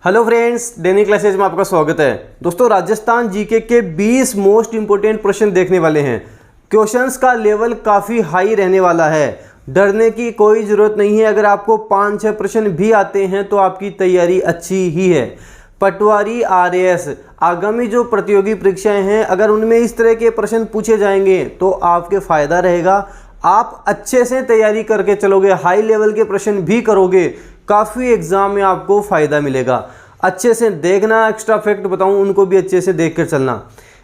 Hello friends, डेनी classes में आपका स्वागत है। दोस्तों, राजस्थान जीके के 20 मोस्ट इंपोर्टेंट प्रश्न देखने वाले हैं। क्वेश्चंस का लेवल काफ़ी हाई रहने वाला है, डरने की कोई ज़रूरत नहीं है। अगर आपको 5-6 प्रश्न भी आते हैं तो आपकी तैयारी अच्छी ही है। पटवारी RAS आगामी जो प्रतियोगी परीक्षाएं हैं, अगर उनमें इस तरह के प्रश्न पूछे जाएंगे तो आपके फ़ायदा रहेगा। आप अच्छे से तैयारी करके चलोगे, हाई लेवल के प्रश्न भी करोगे, काफ़ी एग्जाम में आपको फ़ायदा मिलेगा। अच्छे से देखना, एक्स्ट्रा फैक्ट बताऊं उनको भी अच्छे से देख कर चलना।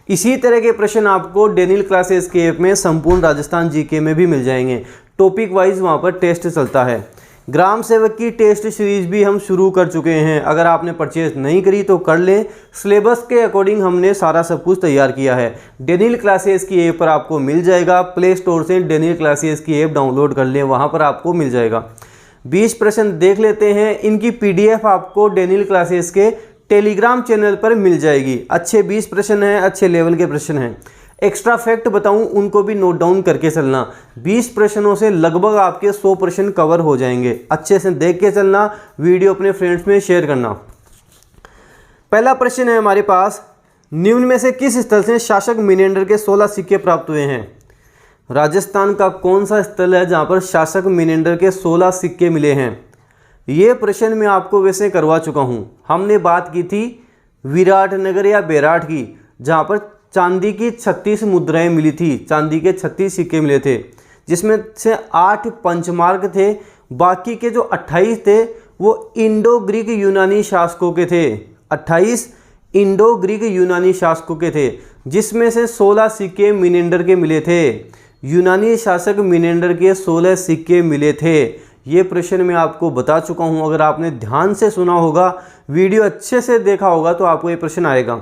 इसी तरह के प्रश्न आपको डेनियल क्लासेस के ऐप में संपूर्ण राजस्थान जीके में भी मिल जाएंगे। टॉपिक वाइज वहां पर टेस्ट चलता है। ग्राम सेवक की टेस्ट सीरीज भी हम शुरू कर चुके हैं। अगर आपने परचेज नहीं करी तो कर लें, सिलेबस के अकॉर्डिंग हमने सारा सब कुछ तैयार किया है। डेनियल क्लासेस की ऐप पर आपको मिल जाएगा। प्ले स्टोर से डेनियल क्लासेस की ऐप डाउनलोड कर लें, वहाँ पर आपको मिल जाएगा। 20 प्रश्न देख लेते हैं। इनकी PDF आपको डेनियल क्लासेस के टेलीग्राम चैनल पर मिल जाएगी। अच्छे 20 प्रश्न हैं, अच्छे लेवल के प्रश्न हैं। एक्स्ट्रा फैक्ट बताऊं उनको भी नोट डाउन करके चलना। 20 प्रश्नों से लगभग आपके 100 प्रश्न कवर हो जाएंगे। अच्छे से देख के चलना, वीडियो अपने फ्रेंड्स में शेयर करना। पहला प्रश्न है हमारे पास, निम्न में से किस स्थल से शासक मिनेंडर के 16 सिक्के प्राप्त हुए हैं? राजस्थान का कौन सा स्थल है जहां पर शासक मिनेंडर के 16 सिक्के मिले हैं? ये प्रश्न मैं आपको वैसे करवा चुका हूं। हमने बात की थी विराटनगर या बेराट की, जहां पर चांदी की 36 मुद्राएं मिली थी, चांदी के 36 सिक्के मिले थे, जिसमें से 8 पंचमार्क थे। बाकी के जो 28 थे वो इंडो ग्रीक यूनानी शासकों के थे। 28 इंडो ग्रीक यूनानी शासकों के थे, जिसमें से 16 सिक्के मिनेंडर के मिले थे। यूनानी शासक मिनेंडर के 16 सिक्के मिले थे। ये प्रश्न मैं आपको बता चुका हूँ। अगर आपने ध्यान से सुना होगा, वीडियो अच्छे से देखा होगा तो आपको ये प्रश्न आएगा।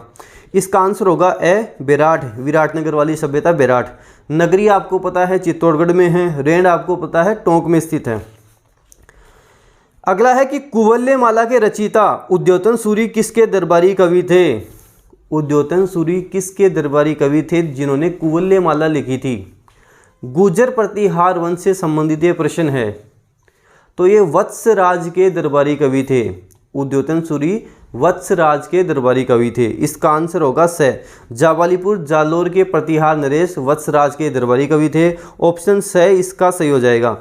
इसका आंसर होगा ए, बेराट। विराटनगर वाली सभ्यता बेराट। नगरी आपको पता है चित्तौड़गढ़ में है। रेंड आपको पता है टोंक में स्थित है। अगला है कि कुवल्यमाला के रचयिता उद्योतन सूरी किसके दरबारी कवि थे? उद्योतन सूरी किसके दरबारी कवि थे जिन्होंने कुवल्यमाला लिखी थी? गुर्जर प्रतिहार वंश से संबंधित ये प्रश्न है, तो ये वत्सराज के दरबारी कवि थे। उद्योतन सूरी वत्सराज के दरबारी कवि थे। इसका आंसर होगा स। जावालीपुर जालोर के प्रतिहार नरेश वत्सराज के दरबारी कवि थे। ऑप्शन स इसका सही हो जाएगा।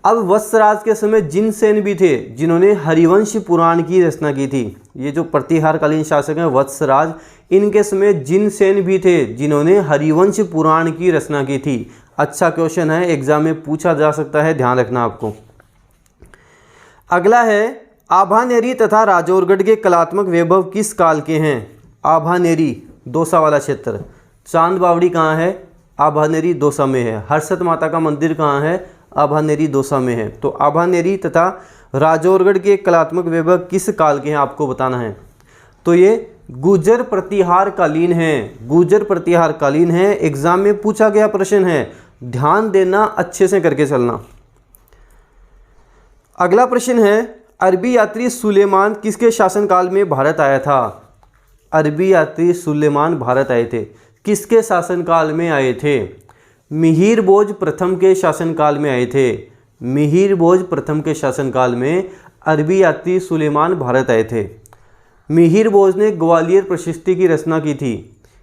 अब वत्सराज के समय जिनसेन भी थे जिन्होंने हरिवंश पुराण की रचना की थी। ये जो प्रतिहारकालीन शासक हैं वत्सराज, इनके समय जिनसेन भी थे जिन्होंने हरिवंश पुराण की रचना की थी। अच्छा क्वेश्चन है, एग्जाम में पूछा जा सकता है, ध्यान रखना आपको। अगला है, आभानेरी तथा राजौरगढ़ के कलात्मक वैभव किस काल के हैं? आभानेरी दौसा वाला क्षेत्र। चांद बावड़ी कहाँ है? आभानेरी दौसा में है। हर्षद माता का मंदिर कहाँ है? आभानेरी दौसा में है। तो आभानेरी तथा राजौरगढ़ के कलात्मक वैभव किस काल के हैं आपको बताना है। तो ये गुर्जर प्रतिहार कालीन है। गुर्जर प्रतिहार कालीन है। एग्जाम में पूछा गया प्रश्न है, ध्यान देना, अच्छे से करके चलना। अगला प्रश्न है, अरबी यात्री सुलेमान किसके शासनकाल में भारत आया था? अरबी यात्री सुलेमान भारत आए थे, किसके शासनकाल में आए थे? मिहिर भोज प्रथम के शासनकाल में आए थे। मिहिर भोज प्रथम के शासनकाल में अरबी यात्री सुलेमान भारत आए थे। मिहिर भोज ने ग्वालियर प्रशस्ति की रचना की थी।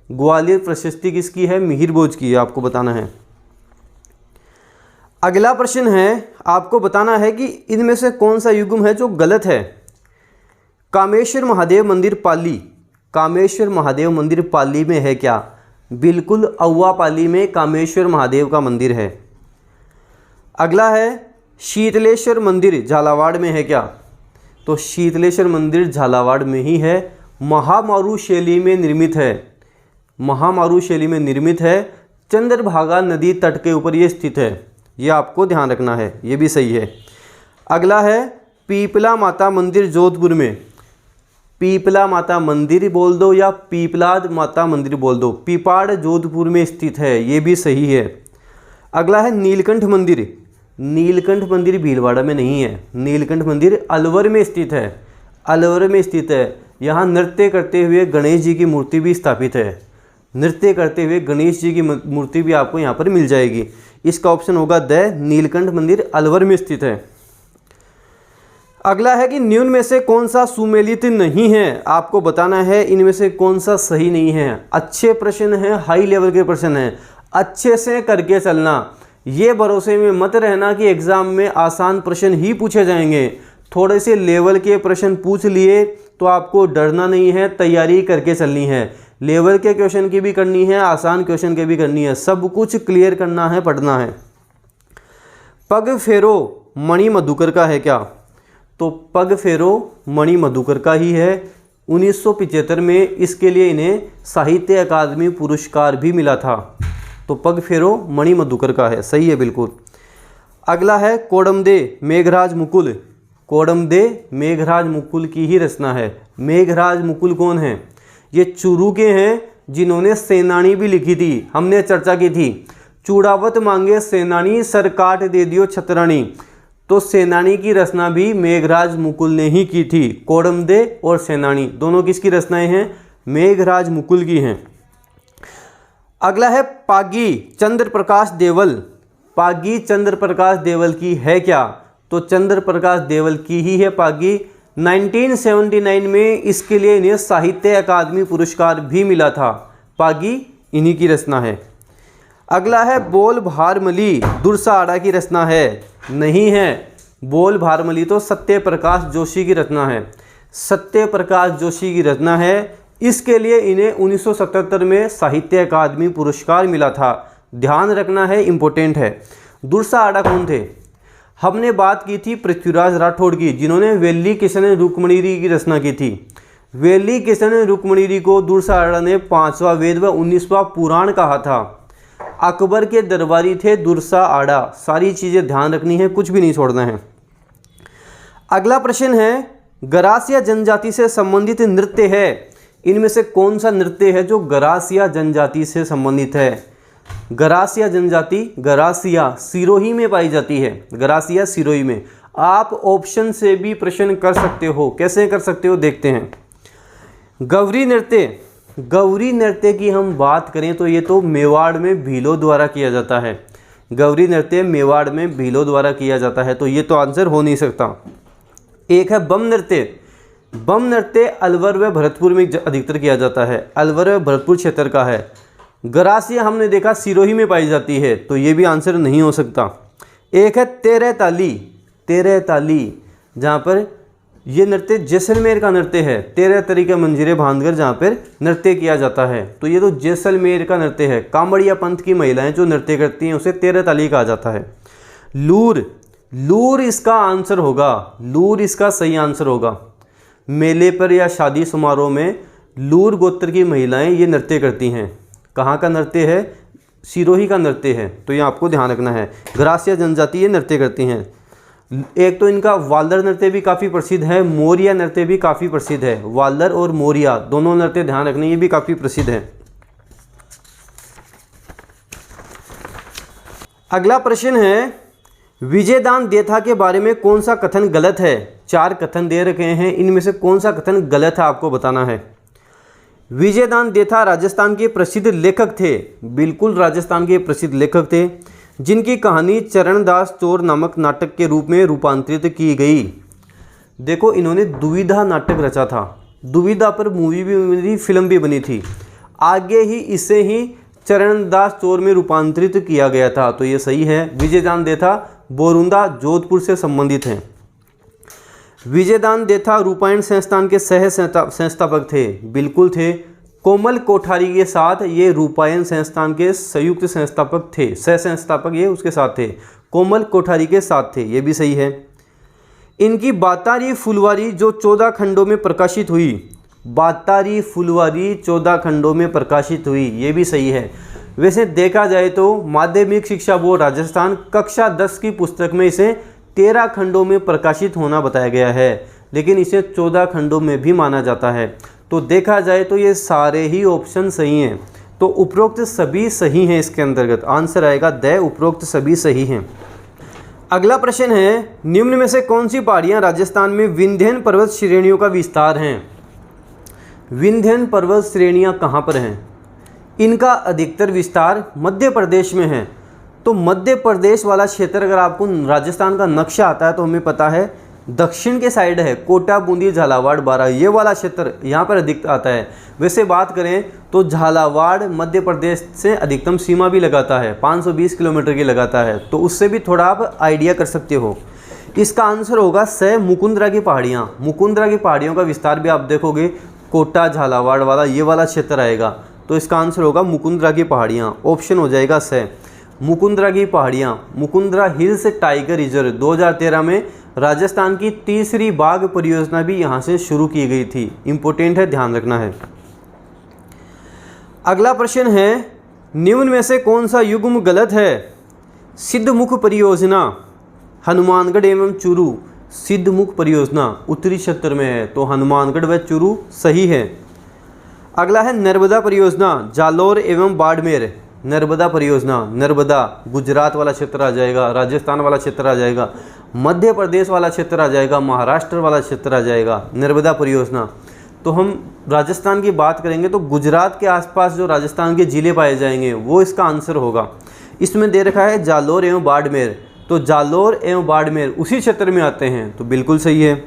ग्वालियर प्रशस्ति किसकी है? मिहिर भोज की है, आपको बताना है। अगला प्रश्न है, आपको बताना है कि इनमें से कौन सा युग्म है जो गलत है। कामेश्वर महादेव मंदिर पाली, कामेश्वर महादेव मंदिर पाली में है क्या? बिल्कुल, औवा पाली में कामेश्वर महादेव का मंदिर है। अगला है, शीतलेश्वर मंदिर झालावाड़ में है क्या? तो शीतलेश्वर मंदिर झालावाड़ में ही है। महामारू शैली में निर्मित है। महामारू शैली में निर्मित है। चंद्रभागा नदी तट के ऊपर ये स्थित है। ये आपको ध्यान रखना है, ये भी सही है। अगला है, पीपला माता मंदिर जोधपुर में। पीपला माता मंदिर बोल दो या पीपलाद माता मंदिर बोल दो, पीपाड़ जोधपुर में स्थित है, ये भी सही है। अगला है, नीलकंठ मंदिर। नीलकंठ मंदिर भीलवाड़ा में नहीं है। नीलकंठ मंदिर अलवर में स्थित है। अलवर में स्थित है। यहाँ नृत्य करते हुए गणेश जी की मूर्ति भी स्थापित है। नृत्य करते हुए गणेश जी की मूर्ति भी आपको यहाँ पर मिल जाएगी। इसका ऑप्शन होगा द। नीलकंठ मंदिर अलवर में स्थित है। अगला है कि निम्न में से कौन सा सुमेलित नहीं है, आपको बताना है इनमें से कौन सा सही नहीं है। अच्छे प्रश्न हैं, हाई लेवल के प्रश्न हैं, अच्छे से करके चलना। ये भरोसे में मत रहना कि एग्ज़ाम में आसान प्रश्न ही पूछे जाएंगे। थोड़े से लेवल के प्रश्न पूछ लिए तो आपको डरना नहीं है, तैयारी करके चलनी है। लेवल के क्वेश्चन की भी करनी है, आसान क्वेश्चन की भी करनी है, सब कुछ क्लियर करना है, पढ़ना है। पग फेरो मणि मधुकर का है क्या? तो पग फेरो मणि मधुकर का ही है। 1975 में इसके लिए इन्हें साहित्य अकादमी पुरस्कार भी मिला था। तो पग फेरो मणि मधुकर का है, सही है बिल्कुल। अगला है कोडमदे मेघराज मुकुल। कोडमदे मेघराज मुकुल की ही रचना है। मेघराज मुकुल कौन है? ये चूरू के हैं, जिन्होंने सेनानी भी लिखी थी, हमने चर्चा की थी। चूड़ावत मांगे सेनानी, सर काट दे दियो छतरानी। तो सेनानी की रचना भी मेघराज मुकुल ने ही की थी। कोडमदे और सेनानी दोनों किसकी रचनाएं हैं? मेघराज मुकुल की हैं। अगला है पागी चंद्र प्रकाश देवल। पागी चंद्र प्रकाश देवल की है क्या? तो चंद्र प्रकाश देवल की ही है पागी। 1979 में इसके लिए इन्हें साहित्य अकादमी पुरस्कार भी मिला था। पागी इन्हीं की रचना है। अगला है बोल भारमली, दुर्सा आड़ा की रचना है? नहीं है। बोल भारमली तो सत्य प्रकाश जोशी की रचना है। सत्य प्रकाश जोशी की रचना है। इसके लिए इन्हें 1977 में साहित्य अकादमी पुरस्कार मिला था। ध्यान रखना है, इम्पोर्टेंट है। दुर्सा आड़ा कौन थे? हमने बात की थी पृथ्वीराज राठौड़ की, जिन्होंने वेली किशन रुक्मणीरी की रचना की थी। वेली किशन रुक्मणीरी को दुर्सा आड़ा ने 5वां वेद व 19वां पुराण कहा था। अकबर के दरबारी थे दुर्सा आड़ा। सारी चीज़ें ध्यान रखनी है, कुछ भी नहीं छोड़ना है। अगला प्रश्न है गरासिया जनजाति से संबंधित नृत्य है। इनमें से कौन सा नृत्य है जो गरासिया जनजाति से संबंधित है? गरासिया जनजाति, गरासिया सिरोही में पाई जाती है। गरासिया सिरोही में। आप ऑप्शन से भी प्रश्न कर सकते हो। कैसे कर सकते हो देखते हैं। गौरी नृत्य, गौरी नृत्य की हम बात करें तो ये तो मेवाड़ में भीलों द्वारा किया जाता है। गौरी नृत्य मेवाड़ में भीलों द्वारा किया जाता है, तो ये तो आंसर हो नहीं सकता। एक है बम नृत्य। बम नृत्य अलवर व भरतपुर में अधिकतर किया जाता है। अलवर व भरतपुर क्षेत्र का है। गरासिया हमने देखा सिरोही में पाई जाती है, तो ये भी आंसर नहीं हो सकता। एक है तेरह ताली। तेरह ताली, जहाँ पर ये नृत्य जैसलमेर का नृत्य है। 13 तरीके मंजीरे बांधकर जहाँ पर नृत्य किया जाता है, तो ये तो जैसलमेर का नृत्य है। कांवड़िया पंथ की महिलाएं जो नृत्य करती हैं उसे 13 ताली कहा जाता है। लूर, लूर इसका आंसर होगा। लूर इसका सही आंसर होगा। मेले पर या शादी समारोह में लूर गोत्र की महिलाएं ये नृत्य करती हैं। कहाँ का नृत्य है? सिरोही का नृत्य है, तो ये आपको ध्यान रखना है। गरासिया जनजाति ये नृत्य करती हैं। एक तो इनका वाल्दर नृत्य भी काफ़ी प्रसिद्ध है, मोरिया नृत्य भी काफ़ी प्रसिद्ध है। वाल्दर और मोरिया दोनों नृत्य ध्यान रखने, ये भी काफ़ी प्रसिद्ध है। अगला प्रश्न है विजयदान देथा के बारे में कौन सा कथन गलत है? 4 कथन दे रखे हैं, इनमें से कौन सा कथन गलत है आपको बताना है। विजयदान देथा राजस्थान के प्रसिद्ध लेखक थे। बिल्कुल राजस्थान के प्रसिद्ध लेखक थे, जिनकी कहानी चरणदास चोर नामक नाटक के रूप में रूपांतरित की गई। देखो, इन्होंने दुविधा नाटक रचा था। दुविधा पर मूवी भी बनी, फिल्म भी बनी थी। आगे ही इसे ही चरणदास चोर में रूपांतरित किया गया था, तो ये सही है। विजयदान देथा बोरुंदा जोधपुर से संबंधित हैं। विजयदान देथा रूपायण संस्थान के सह संस्थापक थे। बिल्कुल थे। कोमल कोठारी के साथ ये रूपायण संस्थान के संयुक्त संस्थापक थे। सह संस्थापक ये उसके साथ थे, कोमल कोठारी के साथ थे, ये भी सही है। इनकी बातारी फुलवारी जो 14 खंडों में प्रकाशित हुई। बातारी फुलवारी 14 खंडों में प्रकाशित हुई, ये भी सही है। वैसे देखा जाए तो माध्यमिक शिक्षा बोर्ड राजस्थान कक्षा 10 की पुस्तक में इसे 13 खंडों में प्रकाशित होना बताया गया है, लेकिन इसे 14 खंडों में भी माना जाता है। तो देखा जाए तो ये सारे ही ऑप्शन सही हैं। तो उपरोक्त सभी सही हैं। इसके अंतर्गत आंसर आएगा द उपरोक्त सभी सही हैं। अगला प्रश्न है निम्न में से कौन सी पहाड़ियाँ राजस्थान में विंध्यन पर्वत श्रेणियों का विस्तार हैं? विंध्यन पर्वत श्रेणियाँ कहाँ पर हैं? इनका अधिकतर विस्तार मध्य प्रदेश में है। तो मध्य प्रदेश वाला क्षेत्र, अगर आपको राजस्थान का नक्शा आता है तो हमें पता है दक्षिण के साइड है कोटा, बूंदी, झालावाड़, बारां, ये वाला क्षेत्र यहाँ पर अधिक आता है। वैसे बात करें तो झालावाड़ मध्य प्रदेश से अधिकतम सीमा भी लगाता है, 520 किलोमीटर की लगाता है, तो उससे भी थोड़ा आप आइडिया कर सकते हो। इसका आंसर होगा स, मुकुंदरा की पहाड़ियाँ। मुकुंदरा की पहाड़ियों का विस्तार भी आप देखोगे कोटा, झालावाड़ वाला ये वाला क्षेत्र आएगा, तो इसका आंसर होगा मुकुंदरा की पहाड़ियाँ। ऑप्शन हो जाएगा स, मुकुंदरा की पहाड़ियाँ। मुकुंदरा हिल्स टाइगर रिजर्व 2013 में राजस्थान की तीसरी बाघ परियोजना भी यहाँ से शुरू की गई थी। इम्पोर्टेंट है, ध्यान रखना है। अगला प्रश्न है, निम्न में से कौन सा युग्म गलत है? सिद्धमुख परियोजना हनुमानगढ़ एवं चूरू। सिद्धमुख परियोजना उत्तरी क्षेत्र में है, तो हनुमानगढ़ व चूरू सही है। अगला है नर्मदा परियोजना जालोर एवं बाड़मेर। नर्मदा परियोजना, नर्मदा गुजरात वाला क्षेत्र आ जाएगा, राजस्थान वाला क्षेत्र आ जाएगा, मध्य प्रदेश वाला क्षेत्र आ जाएगा, महाराष्ट्र वाला क्षेत्र आ जाएगा। नर्मदा परियोजना, तो हम राजस्थान की बात करेंगे तो गुजरात के आसपास जो राजस्थान के ज़िले पाए जाएंगे वो इसका आंसर होगा। इसमें दे रखा है जालोर एवं बाड़मेर, तो जालोर एवं बाड़मेर उसी क्षेत्र में आते हैं, तो बिल्कुल सही है।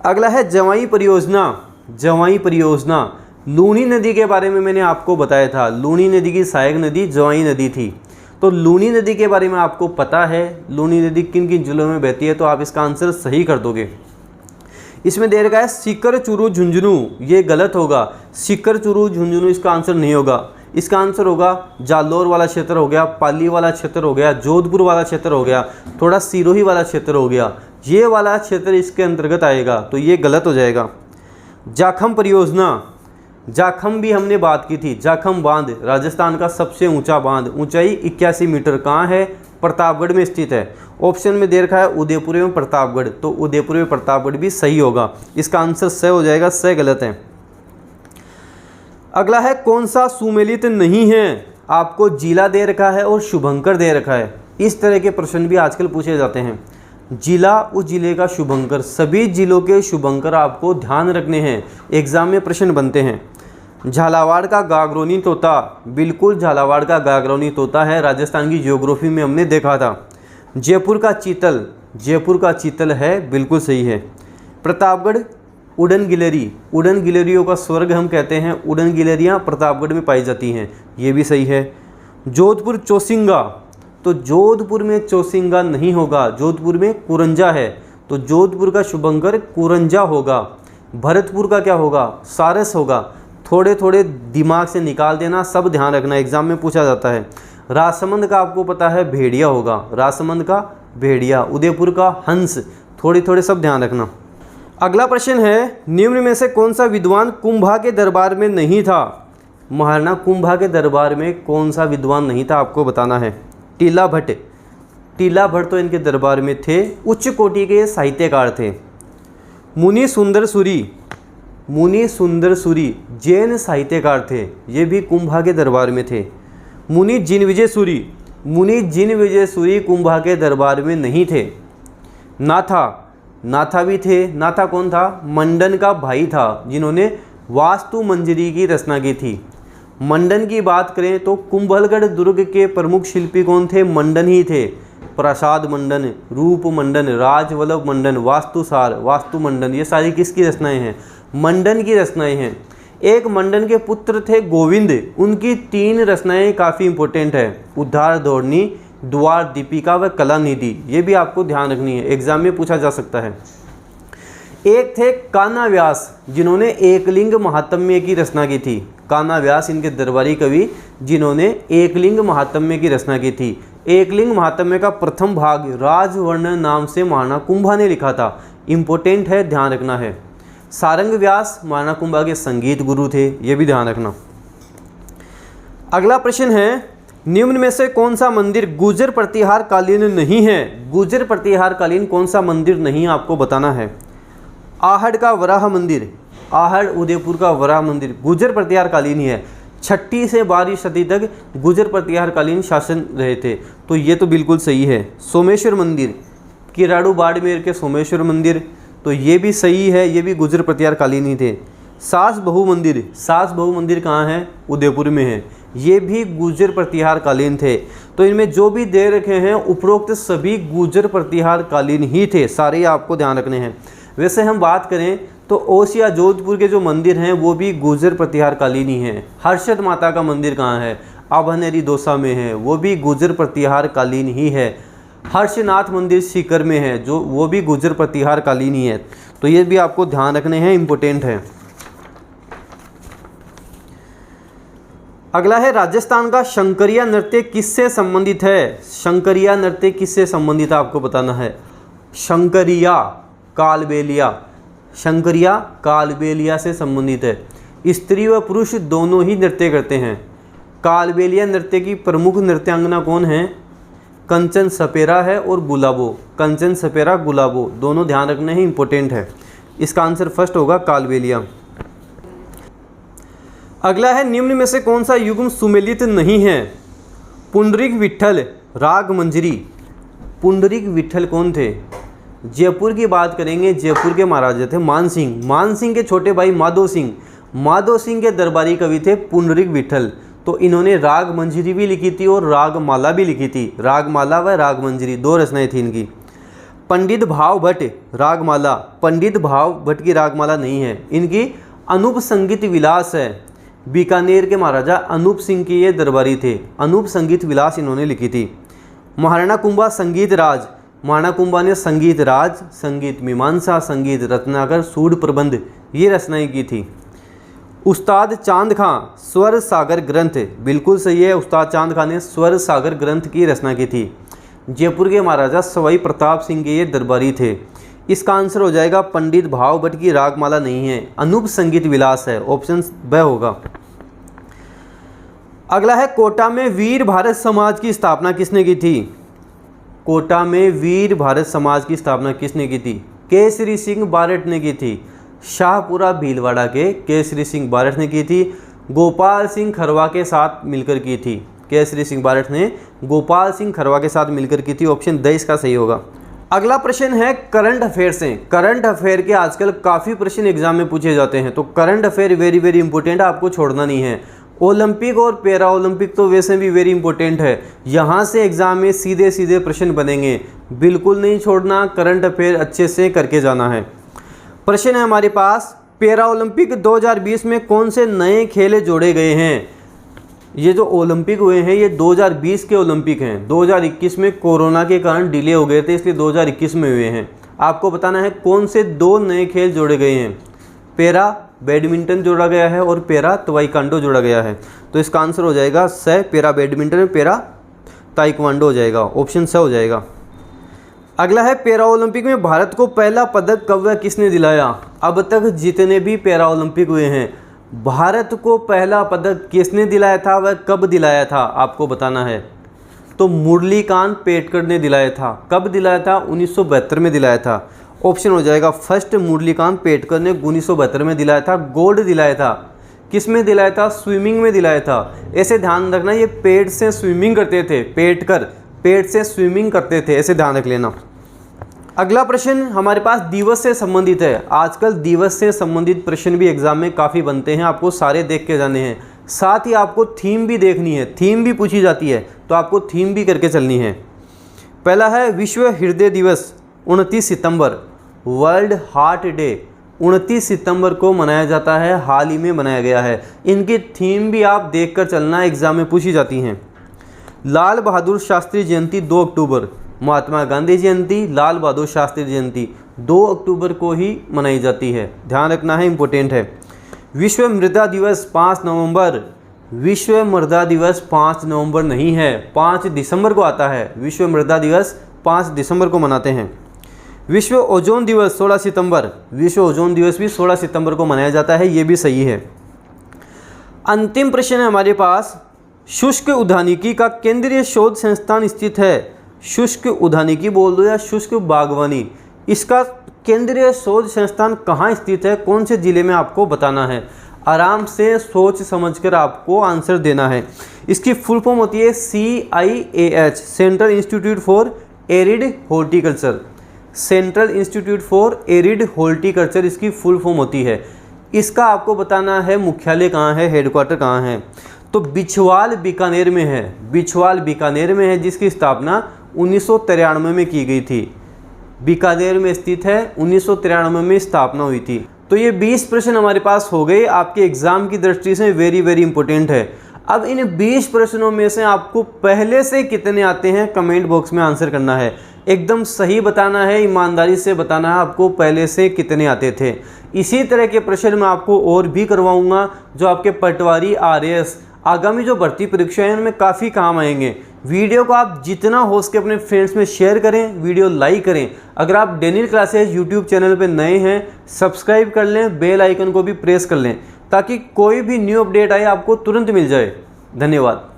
अगला है जवाई परियोजना। जवाई परियोजना, लूनी नदी के बारे में मैंने आपको बताया था। लूनी नदी की सहायक नदी जवाई नदी थी, तो लूनी नदी के बारे में आपको पता है लूनी नदी किन किन जिलों में बहती है, तो आप इसका आंसर सही कर दोगे। इसमें दे रखा है सीकर, चूरू, झुंझुनू, ये गलत होगा। सीकर, चूरू, झुंझुनू इसका आंसर नहीं होगा। इसका आंसर होगा जालोर वाला क्षेत्र हो गया, पाली वाला क्षेत्र हो गया, जोधपुर वाला क्षेत्र हो गया, थोड़ा सिरोही वाला क्षेत्र हो गया, ये वाला क्षेत्र इसके अंतर्गत आएगा, तो ये गलत हो जाएगा। जाखम परियोजना, जाखम भी हमने बात की थी। जाखम बांध राजस्थान का सबसे ऊंचा बांध, ऊंचाई 81 मीटर, कहाँ है? प्रतापगढ़ में स्थित है। ऑप्शन में दे रखा है उदयपुर एवं प्रतापगढ़, तो उदयपुर एवं प्रतापगढ़ भी सही होगा। इसका आंसर स हो जाएगा, स गलत है। अगला है कौन सा सुमेलित नहीं है? आपको जिला दे रखा है और शुभंकर दे रखा है। इस तरह के प्रश्न भी आजकल पूछे जाते हैं। जिला, उस जिले का शुभंकर, सभी जिलों के शुभंकर आपको ध्यान रखने हैं, एग्जाम में प्रश्न बनते हैं। झालावाड़ का गागरोनी तोता, बिल्कुल झालावाड़ का गागरोनी तोता है, राजस्थान की ज्योग्राफी में हमने देखा था। जयपुर का चीतल, जयपुर का चीतल है, बिल्कुल सही है। प्रतापगढ़ उड़न गिलहरी, उड़न गिलहरियों का स्वर्ग हम कहते हैं, उड़न गिलहरियाँ प्रतापगढ़ में पाई जाती हैं, ये भी सही है। जोधपुर चौसिंगा, तो जोधपुर में चौसिंगा नहीं होगा, जोधपुर में कुरंजा है, तो जोधपुर का शुभंकर कुरंजा होगा। भरतपुर का क्या होगा? सारस होगा। थोड़े थोड़े दिमाग से निकाल देना, सब ध्यान रखना, एग्जाम में पूछा जाता है। राजसमंद का आपको पता है भेड़िया होगा, राजसमंद का भेड़िया। उदयपुर का हंस, थोड़े थोड़े सब ध्यान रखना। अगला प्रश्न है, निम्न में से कौन सा विद्वान कुंभा के दरबार में नहीं था? महाराणा कुंभा के दरबार में कौन सा विद्वान नहीं था, आपको बताना है। टीला भट्ट, टीला भट्ट तो इनके दरबार में थे, उच्च कोटि के साहित्यकार थे। मुनि सुंदर सूरी, मुनि सुंदर सूरी जैन साहित्यकार थे, ये भी कुंभा के दरबार में थे। मुनि जिनविजय सूरी, मुनि जिनविजय सूरी कुंभा के दरबार में नहीं थे। नाथा, नाथा भी थे। नाथा कौन था? मंडन का भाई था, जिन्होंने वास्तु मंजरी की रचना की थी। मंडन की बात करें तो कुंभलगढ़ दुर्ग के प्रमुख शिल्पी कौन थे? मंडन ही थे। प्रसाद मंडन, रूप मंडन, राजवल्लभ मंडन, वास्तुसार, वास्तु मंडन, ये सारी किसकी रचनाएं हैं? मंडन की रचनाएं हैं। एक मंडन के पुत्र थे गोविंद, उनकी 3 रचनाएं काफ़ी इंपॉर्टेंट है। उद्धार धोरणी, द्वार दीपिका व कलानिधि, ये भी आपको ध्यान रखनी है, एग्जाम में पूछा जा सकता है। एक थे कान्हा व्यास, जिन्होंने एकलिंग महात्म्य की रचना की थी। कान्हा व्यास इनके दरबारी कवि, जिन्होंने एकलिंग महात्म्य की रचना की थी। एकलिंग महात्म्य का प्रथम भाग राजवर्ण नाम से महाराणा कुंभा ने लिखा था, इंपॉर्टेंट है, ध्यान रखना है। सारंग व्यास महाराणा कुंभा के संगीत गुरु थे, ये भी ध्यान रखना। अगला प्रश्न है, निम्न में से कौन सा मंदिर गुर्जर प्रतिहार कालीन नहीं है? गुर्जर प्रतिहार कालीन कौन सा मंदिर नहीं, आपको बताना है। आहड़ का वराह मंदिर, आहड़ उदयपुर का वराह मंदिर गुर्जर प्रतिहार कालीन ही है। 6ठी से 12वीं सदी तक गुर्जर प्रतिहार कालीन शासन रहे थे, तो ये तो बिल्कुल सही है। सोमेश्वर मंदिर, किराड़ू बाड़मेर के सोमेश्वर मंदिर, तो ये भी सही है, ये भी गुर्जर प्रतिहार कालीन ही थे। सास बहू मंदिर, सास बहू मंदिर कहाँ है? उदयपुर में है, ये भी गुर्जर प्रतिहार कालीन थे। तो इनमें जो भी दे रखे हैं उपरोक्त सभी गुर्जर प्रतिहार कालीन ही थे, सारे आपको ध्यान रखने हैं। वैसे हम बात करें तो ओसिया या जोधपुर के जो मंदिर हैं वो भी गुर्जर प्रतिहार कालीन ही हैं। हर्षद माता का मंदिर कहाँ है? अभनेरी दौसा में है, वो भी गुर्जर प्रतिहार कालीन ही है। हर्षनाथ मंदिर सीकर में है, जो वो भी गुर्जर प्रतिहार कालीन ही है। तो ये भी आपको ध्यान रखने हैं, इम्पोर्टेंट है। अगला है राजस्थान का शंकरिया नृत्य किससे संबंधित है? शंकरिया नृत्य किससे संबंधित है आपको बताना है। शंकरिया कालबेलिया, शंकरिया कालबेलिया से संबंधित है। स्त्री व पुरुष दोनों ही नृत्य करते हैं। कालबेलिया नृत्य की प्रमुख नृत्यांगना कौन है? कंचन सपेरा है और गुलाबो। कंचन सपेरा गुलाबो दोनों ध्यान रखने हैं, इंपॉर्टेंट है। इसका आंसर फर्स्ट होगा कालबेलिया। अगला है निम्न में से कौन सा युग्म सुमेलित नहीं है? पुंडरीक विट्ठल, राग मंजरी। पुंडरीक विट्ठल कौन थे? जयपुर की बात करेंगे, जयपुर के महाराजा थे मान सिंह। मान सिंह के छोटे भाई माधो सिंह, माधो सिंह के दरबारी कवि थे पुंडरीक विट्ठल। तो इन्होंने राग मंजरी भी लिखी थी और रागमाला भी लिखी थी। रागमाला व राग मंजरी दो रचनाएं थी इनकी। पंडित भाव भट्ट रागमाला, पंडित भाव भट्ट की रागमाला नहीं है, इनकी अनूप संगीत विलास है। बीकानेर के महाराजा अनूप सिंह के ये दरबारी थे। अनूप संगीत विलास इन्होंने लिखी थी। महाराणा कुंभा संगीत राज, महाराणा कुंभा ने संगीत राज, संगीत मीमांसा, संगीत रत्नाकर, सूड प्रबंध ये रचनाएं की थी। उस्ताद चांद खां स्वर सागर ग्रंथ, बिल्कुल सही है, उस्ताद चांद खां ने स्वर सागर ग्रंथ की रचना की थी। जयपुर के महाराजा सवाई प्रताप सिंह के ये दरबारी थे। इसका आंसर हो जाएगा पंडित भाव भट्ट की रागमाला नहीं है, अनूप संगीत विलास है, ऑप्शन ब होगा। अगला है कोटा में वीर भारत समाज की स्थापना किसने की थी? कोटा में वीर भारत समाज की स्थापना किसने की थी? केसरी सिंह बारट ने की थी। शाहपुरा भीलवाड़ा के केसरी सिंह बारट ने की थी। गोपाल सिंह खरवा के साथ मिलकर की थी। केसरी सिंह बारट ने गोपाल सिंह खरवा के साथ मिलकर की थी, ऑप्शन द इसका सही होगा। अगला प्रश्न है करंट अफेयर से। करंट अफेयर के आजकल काफ़ी प्रश्न एग्जाम में पूछे जाते हैं, तो current affair very very important है, आपको छोड़ना नहीं है। ओलंपिक और पैरा ओलंपिक तो वैसे भी वेरी इंपॉर्टेंट है, यहाँ से एग्जाम में सीधे सीधे प्रश्न बनेंगे, बिल्कुल नहीं छोड़ना, करंट अफेयर अच्छे से करके जाना है। प्रश्न है हमारे पास, पैरा ओलंपिक 2020 में कौन से नए खेल जोड़े गए हैं? ये जो ओलंपिक हुए हैं ये 2020 के ओलंपिक हैं। 2021 में कोरोना के कारण डिले हो गए थे, इसलिए 2021 में हुए हैं। आपको बताना है कौन से दो नए खेल जोड़े गए हैं। पैरा बैडमिंटन जोड़ा गया है और पैरा ताइक्वांडो जोड़ा गया है। तो इसका आंसर हो जाएगा स, पैरा बैडमिंटन, पैरा ताइक्वांडो हो जाएगा, ऑप्शन स हो जाएगा। अगला है पैरा ओलंपिक में भारत को पहला पदक कब व किसने दिलाया? अब तक जितने भी पैरा ओलंपिक हुए हैं भारत को पहला पदक किसने दिलाया था, वह कब दिलाया था आपको बताना है। तो मुरलीकांत पेटकर ने दिलाया था। कब दिलाया था? 1972 में दिलाया था, ऑप्शन हो जाएगा फर्स्ट। मुरलीकांत पेटकर ने 1972 में दिलाया था। गोल्ड दिलाया था, किस में दिलाया था? स्विमिंग में दिलाया था। ऐसे ध्यान रखना, ये पेट से स्विमिंग करते थे, पेटकर पेट से स्विमिंग करते थे, ऐसे ध्यान रख लेना। अगला प्रश्न हमारे पास दिवस से संबंधित है। आजकल दिवस से संबंधित प्रश्न भी एग्जाम में काफ़ी बनते हैं, आपको सारे देख के जाने हैं। साथ ही आपको थीम भी देखनी है, थीम भी पूछी जाती है, तो आपको थीम भी करके चलनी है। पहला है विश्व हृदय दिवस 29 सितंबर, वर्ल्ड हार्ट डे 29 सितंबर को मनाया जाता है, हाल ही में मनाया गया है। इनकी थीम भी आप देख कर चलना, एग्जाम में पूछी जाती हैं। लाल बहादुर शास्त्री जयंती 2 अक्टूबर, महात्मा गांधी जयंती, लाल बहादुर शास्त्री जयंती 2 अक्टूबर को ही मनाई जाती है, ध्यान रखना है, इंपॉर्टेंट है। विश्व मृदा दिवस 5 नवंबर, विश्व मृदा दिवस 5 नवंबर नहीं है, 5 दिसंबर को आता है। विश्व मृदा दिवस 5 दिसंबर को मनाते हैं। विश्व ओजोन दिवस 16 सितंबर, विश्व ओजोन दिवस भी 16 सितंबर को मनाया जाता है, ये भी सही है। अंतिम प्रश्न है हमारे पास, शुष्क उद्यानिकी का केंद्रीय शोध संस्थान स्थित है। शुष्क उद्यानिकी बोल दो या शुष्क बागवानी, इसका केंद्रीय शोध संस्थान कहाँ स्थित है, कौन से जिले में, आपको बताना है। आराम से सोच समझकर आपको आंसर देना है। इसकी फुल फॉर्म होती है CIAH, central institute for arid horticulture. Central institute for arid horticulture इसकी फुल फॉर्म होती है। इसका आपको बताना है मुख्यालय कहाँ है, हेडक्वार्टर कहाँ है। तो बिछवाल बीकानेर में है, बिछवाल बीकानेर में है, जिसकी स्थापना 1993 में की गई थी। बीकानेर में स्थित है, 1993 में स्थापना हुई थी। तो ये 20 प्रश्न हमारे पास हो गए, आपके एग्जाम की दृष्टि से वेरी वेरी इंपॉर्टेंट है। अब इन 20 प्रश्नों में से आपको पहले से कितने आते हैं कमेंट बॉक्स में आंसर करना है। एकदम सही बताना है, ईमानदारी से बताना है आपको पहले से कितने आते थे। इसी तरह के प्रश्न मैं आपको और भी करवाऊंगा जो आपके पटवारी आरएएस आगामी जो भर्ती परीक्षाएं हैं उनमें काफ़ी काम आएंगे। वीडियो को आप जितना हो सके अपने फ्रेंड्स में शेयर करें, वीडियो लाइक करें। अगर आप डेनियल क्लासेज यूट्यूब चैनल पर नए हैं सब्सक्राइब कर लें, बेल आइकन को भी प्रेस कर लें ताकि कोई भी न्यू अपडेट आए आपको तुरंत मिल जाए। धन्यवाद।